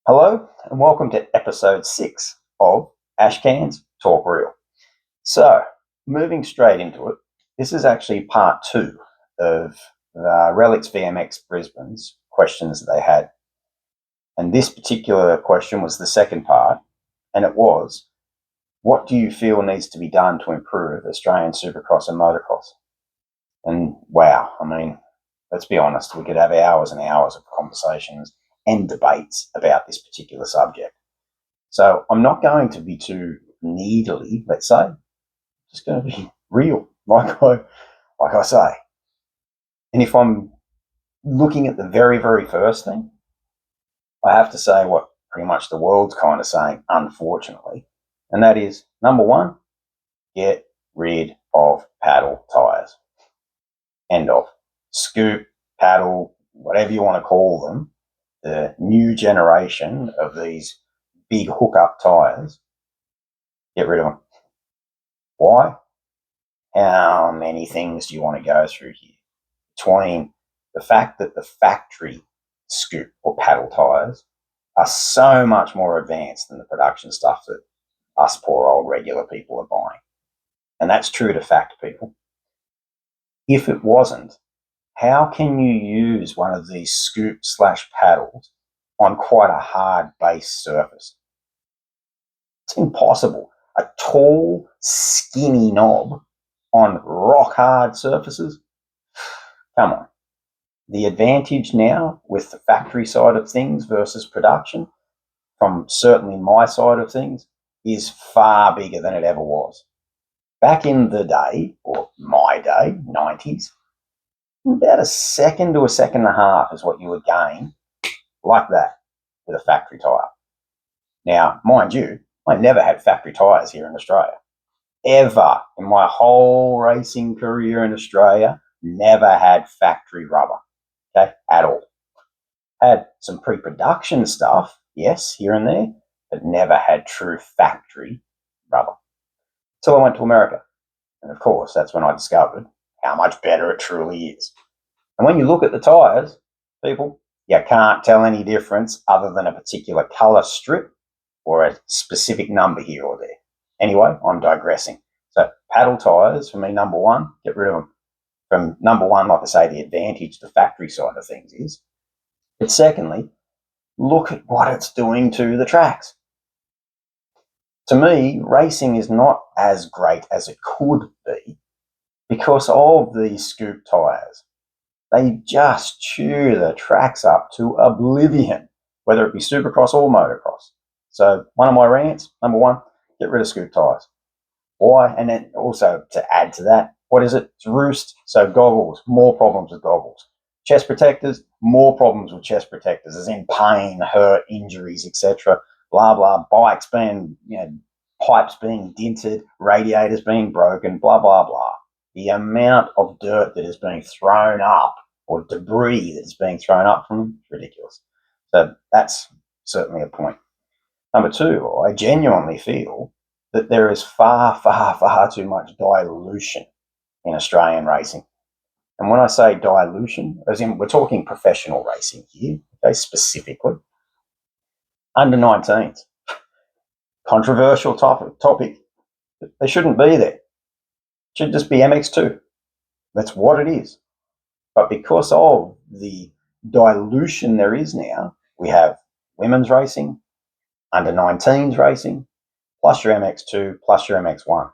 Hello and welcome to episode 6 of Ashcan's Talk Real. So, moving straight into it, this is actually part 2 of Relics VMX Brisbane's questions that they had. And this particular question was the second part, and it was, what do you feel needs to be done to improve Australian Supercross and motocross? And wow, let's be honest, we could have hours and hours of conversations and debates about this particular subject. So I'm not going to be too needly, let's say. I'm just going to be real, like I say. And if I'm looking at the very, very first thing, I have to say what pretty much the world's kind of saying, unfortunately, and that is, number one, get rid of paddle tyres. End of. Scoop, paddle, whatever you want to call them, the new generation of these big hook-up tyres, get rid of them. Why? How many things do you want to go through here? Between the fact that the factory scoop or paddle tyres are so much more advanced than the production stuff that us poor old regular people are buying. And that's true to fact, people. If it wasn't, how can you use one of these scoop/paddles on quite a hard base surface? It's impossible. A tall, skinny knob on rock hard surfaces? Come on. The advantage now with the factory side of things versus production, from certainly my side of things, is far bigger than it ever was. Back in the day, or my day, 90s, about a second to a second and a half is what you would gain like that with a factory tyre. Now, mind you, I never had factory tyres here in Australia. Ever in my whole racing career in Australia, never had factory rubber, okay, at all. Had some pre-production stuff, yes, here and there, but never had true factory rubber. Till I went to America. And of course, that's when I discovered how much better it truly is. And when you look at the tyres, people, you can't tell any difference other than a particular colour strip or a specific number here or there. Anyway, I'm digressing. So paddle tyres, for me, number one, get rid of them. From number one, like I say, the advantage the factory side of things is. But secondly, look at what it's doing to the tracks. To me, racing is not as great as it could be because of these scoop tyres. They just chew the tracks up to oblivion, whether it be supercross or motocross. So one of my rants, number one, get rid of scoop tyres. Why? And then also to add to that, what is it? It's roost. So goggles, more problems with goggles. Chest protectors, more problems with chest protectors, as in pain, hurt, injuries, etc. Blah, blah, bikes being, pipes being dented, radiators being broken, blah, blah, blah. The amount of dirt that is being thrown up or debris that is being thrown up from them is ridiculous. So that's certainly a point. Number two, I genuinely feel that there is far, far, far too much dilution in Australian racing. And when I say dilution, as in we're talking professional racing here, okay, specifically. Under 19s. Controversial topic. They shouldn't be there. It should just be MX2. That's what it is. But because of the dilution there is now, we have women's racing, under 19s racing, plus your MX2, plus your MX1.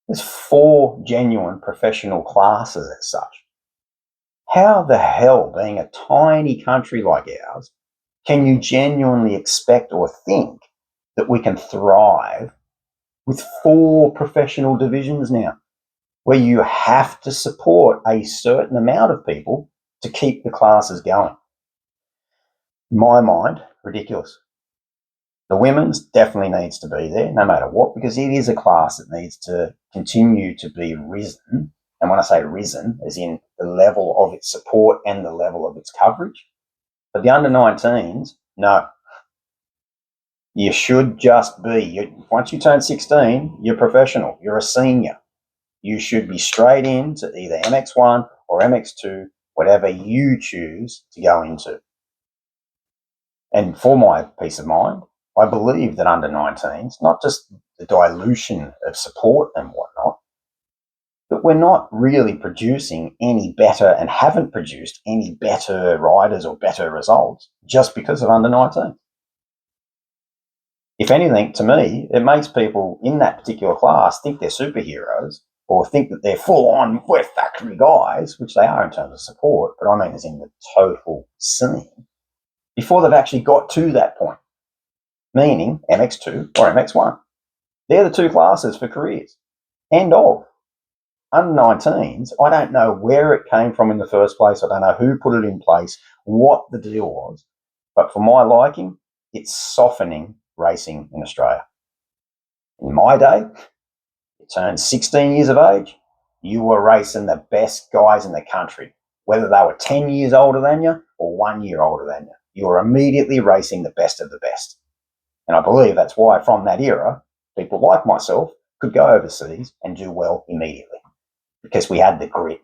There's 4 genuine professional classes as such. How the hell, being a tiny country like ours, can you genuinely expect or think that we can thrive with 4 professional divisions now, where you have to support a certain amount of people to keep the classes going? In my mind, ridiculous. The women's definitely needs to be there, no matter what, because it is a class that needs to continue to be risen. And when I say risen, as in the level of its support and the level of its coverage. But the under 19s, no. You should just be, once you turn 16, you're professional, you're a senior. You should be straight into either MX1 or MX2, whatever you choose to go into. And for my peace of mind, I believe that under 19s, not just the dilution of support and whatnot, but we're not really producing any better and haven't produced any better riders or better results just because of under 19. If anything, to me, it makes people in that particular class think they're superheroes or think that they're full on, we're factory guys, which they are in terms of support, but I mean as in the total scene, before they've actually got to that point, meaning MX2 or MX1. They're the two classes for careers. End of. Under 19s, I don't know where it came from in the first place. I don't know who put it in place, what the deal was. But for my liking, it's softening racing in Australia. In my day, you turned 16 years of age, you were racing the best guys in the country, whether they were 10 years older than you or 1 year older than you. You were immediately racing the best of the best. And I believe that's why from that era, people like myself could go overseas and do well immediately. Because we had the grit.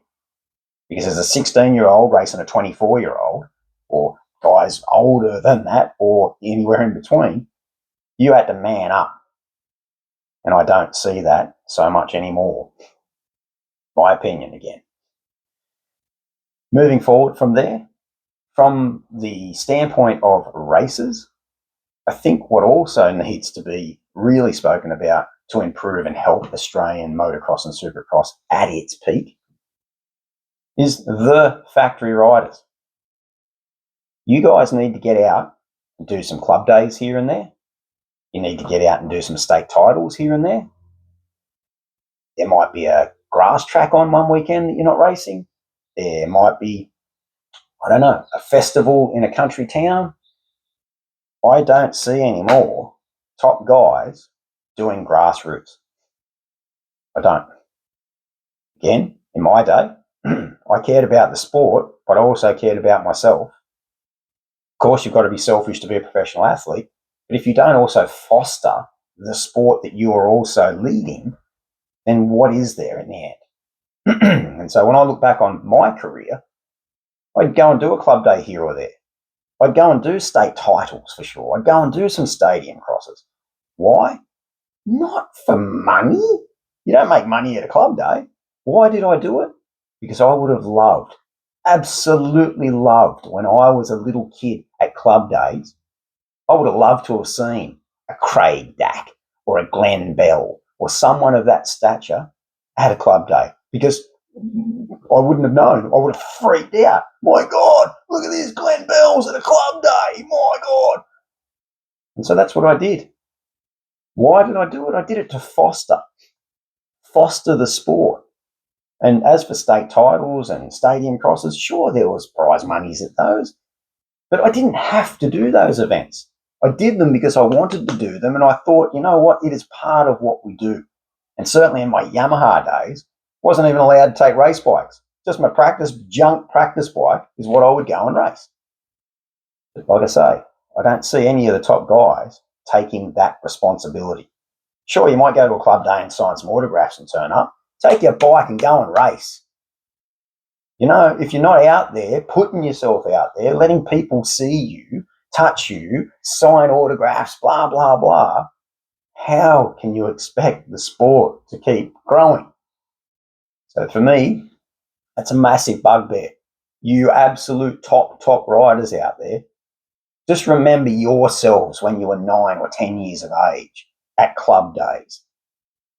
Because as a 16-year-old racing a 24-year-old, or guys older than that, or anywhere in between, you had to man up. And I don't see that so much anymore. My opinion again. Moving forward from there, from the standpoint of races, I think what also needs to be really spoken about to improve and help Australian motocross and supercross at its peak is the factory riders. You guys need to get out and do some club days here and there. You need to get out and do some state titles here and there. There might be a grass track on one weekend that you're not racing. There might be, I don't know, a festival in a country town. I don't see any more top guys doing grassroots. I don't. Again, in my day, I cared about the sport, but I also cared about myself. Of course, you've got to be selfish to be a professional athlete, but if you don't also foster the sport that you are also leading, then what is there in the end? And so when I look back on my career, I'd go and do a club day here or there. I'd go and do state titles for sure. I'd go and do some stadium crosses. Why? Not for money. You don't make money at a club day. Why did I do it? Because I would have loved, absolutely loved, when I was a little kid at club days, I would have loved to have seen a Craig Dack or a Glenn Bell or someone of that stature at a club day, because I wouldn't have known. I would have freaked out. My God, look at this, Glenn Bell's at a club day. My God. And so that's what I did. Why did I do it? I did it to foster the sport. And as for state titles and stadium crosses, sure, there was prize monies at those, but I didn't have to do those events. I did them because I wanted to do them, and I thought, you know what, it is part of what we do. And certainly in my Yamaha days, wasn't even allowed to take race bikes. Just my junk practice bike is what I would go and race. But like I say, I don't see any of the top guys taking that responsibility. Sure, you might go to a club day and sign some autographs and turn up. Take your bike and go and race. You know, if you're not out there, putting yourself out there, letting people see you, touch you, sign autographs, blah, blah, blah, how can you expect the sport to keep growing? So for me, that's a massive bugbear. You absolute top riders out there, just remember yourselves when you were 9 or 10 years of age at club days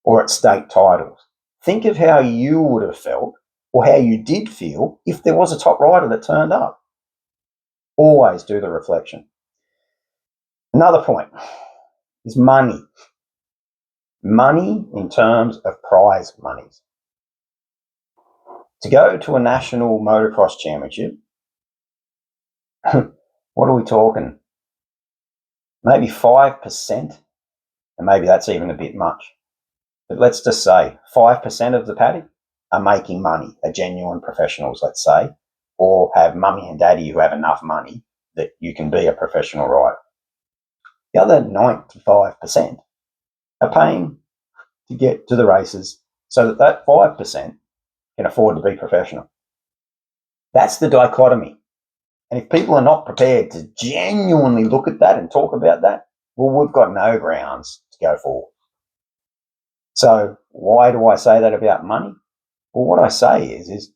or at state titles. Think of how you would have felt or how you did feel if there was a top rider that turned up. Always do the reflection. Another point is money. Money in terms of prize monies. To go to a national motocross championship, what are we talking? Maybe 5%, and maybe that's even a bit much. But let's just say 5% of the paddock are making money, are genuine professionals, let's say, or have mummy and daddy who have enough money that you can be a professional rider. The other 95% are paying to get to the races so that 5% can afford to be professional. That's the dichotomy. And if people are not prepared to genuinely look at that and talk about that, well, we've got no grounds to go forward. So why do I say that about money? Well, what I say is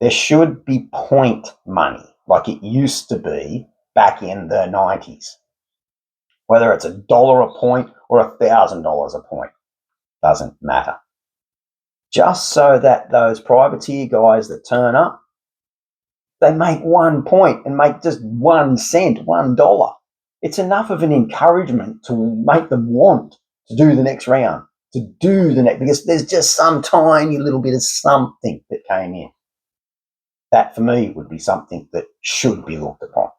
there should be point money like it used to be back in the 90s. Whether it's $1 a point or $1,000 a point, doesn't matter. Just so that those privateer guys that turn up, they make 1 point and make just 1 cent, $1. It's enough of an encouragement to make them want to do the next round, to do the next, because there's just some tiny little bit of something that came in. That for me would be something that should be looked upon.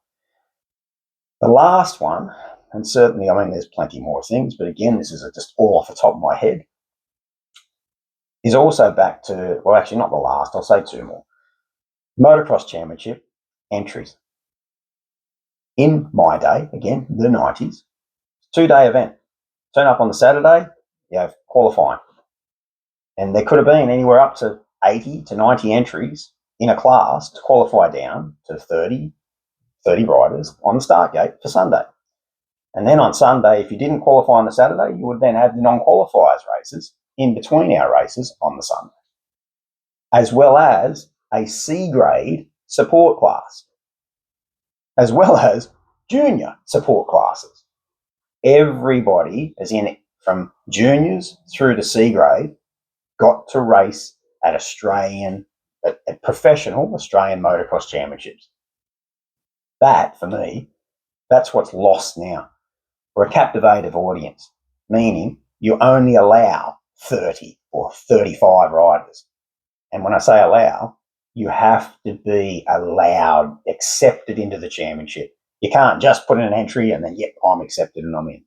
The last one, and certainly, I mean, there's plenty more things, but again, this is just all off the top of my head, is also back to, well, actually not the last, I'll say 2 more. Motocross Championship entries. In my day, again, the 90s, 2-day event. Turn up on the Saturday, you have qualifying. And there could have been anywhere up to 80 to 90 entries in a class to qualify down to 30 riders on the start gate for Sunday. And then on Sunday, if you didn't qualify on the Saturday, you would then have the non-qualifiers races in between our races on the Sunday, as well as a C grade support class, as well as junior support classes. Everybody, as in from juniors through to C grade, got to race at professional Australian motocross championships. That, for me, that's what's lost now. We're a captivative audience, meaning you only allow 30 or 35 riders. And when I say allow, you have to be allowed, accepted into the championship. You can't just put in an entry and then, yep, I'm accepted and I'm in.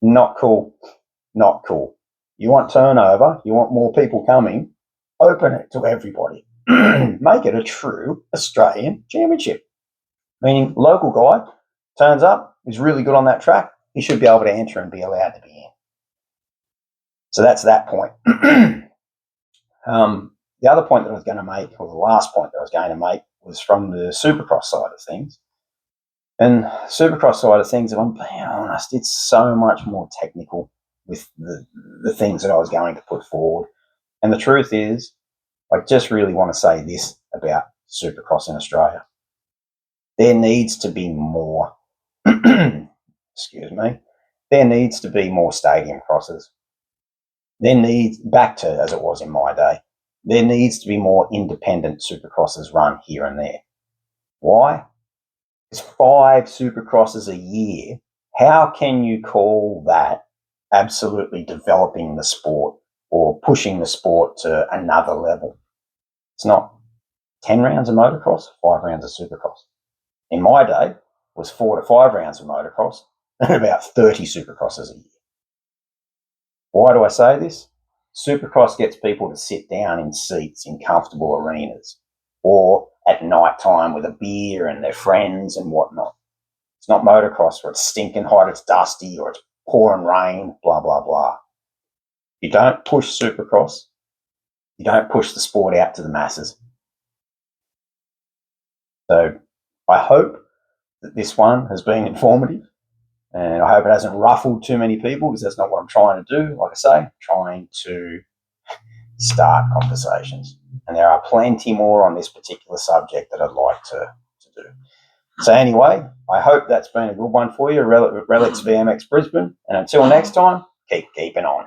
Not cool. Not cool. You want turnover, you want more people coming, open it to everybody. Make it a true Australian championship. Meaning local guy turns up, is really good on that track, he should be able to enter and be allowed to be in. So that's that point. The other point that I was going to make, or the last point that I was going to make, was from the Supercross side of things. And Supercross side of things, if I'm being honest, it's so much more technical with the things that I was going to put forward. And the truth is, I just really want to say this about Supercross in Australia. There needs to be more, excuse me, there needs to be more stadium crosses. There needs, back to as it was in my day, there needs to be more independent Supercrosses run here and there. Why? It's 5 Supercrosses a year. How can you call that absolutely developing the sport or pushing the sport to another level? It's not 10 rounds of motocross, 5 rounds of Supercross. In my day, it was 4 to 5 rounds of motocross and about 30 Supercrosses a year. Why do I say this? Supercross gets people to sit down in seats in comfortable arenas or at night time with a beer and their friends and whatnot. It's not motocross where it's stinking hot, it's dusty, or it's pouring rain, blah, blah, blah. You don't push Supercross. You don't push the sport out to the masses. So I hope that this one has been informative, and I hope it hasn't ruffled too many people, because that's not what I'm trying to do. Like I say, I'm trying to start conversations. And there are plenty more on this particular subject that I'd like to do. So anyway, I hope that's been a good one for you, Relics VMX Brisbane. And until next time, keep keeping on.